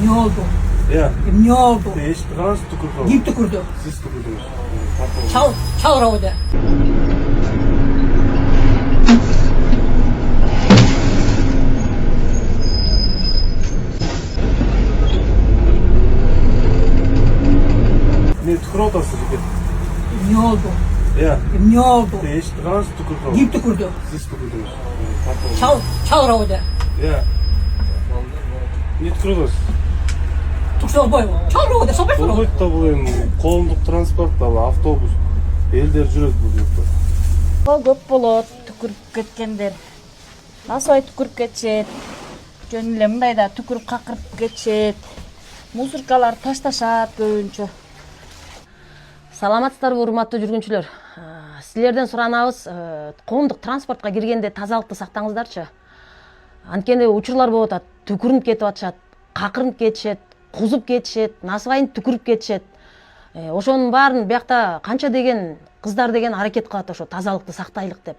Ne oldu? Ya. Ne oldu? Eşit gaz tükürdü. Kim tükürdü? Siz tükürdünüz. Çal orada. Ne tükür odası gibi. Ne oldu? Ya. Ne oldu? Eşit gaz tükürdü. Kim tükürdü? Siz tükürdünüz. Çal orada. Ya. Ne tükür odası? Tuksa boy. Çal orada. Sabah Бұл sonra. бойда бұл енді қоғамдық транспорт автобус елдер жүреді бұл жерде. Көп болот түкүрүп кеткендер. Насыбай түкүрүп кетишет. Жөн эле мындайда түкүрүп какырып кетишет. Мусоркалар ташташат көбүнчө. Саламатсыздарбы урматтуу жүргүнчүлөр. Силерден суранабыз, коомдук транспортко киргенде тазалыкты сактаңыздарчы. Анткени учурлар болуп атат, түкүрүнүп кетип атышат, какырынып кетишет, кузуп кетишет, насыбайын түкүрүп кетишет. Ошонун баарын биякта канча деген кыздар деген аракет кылат ошо тазалыкты сактайлык деп.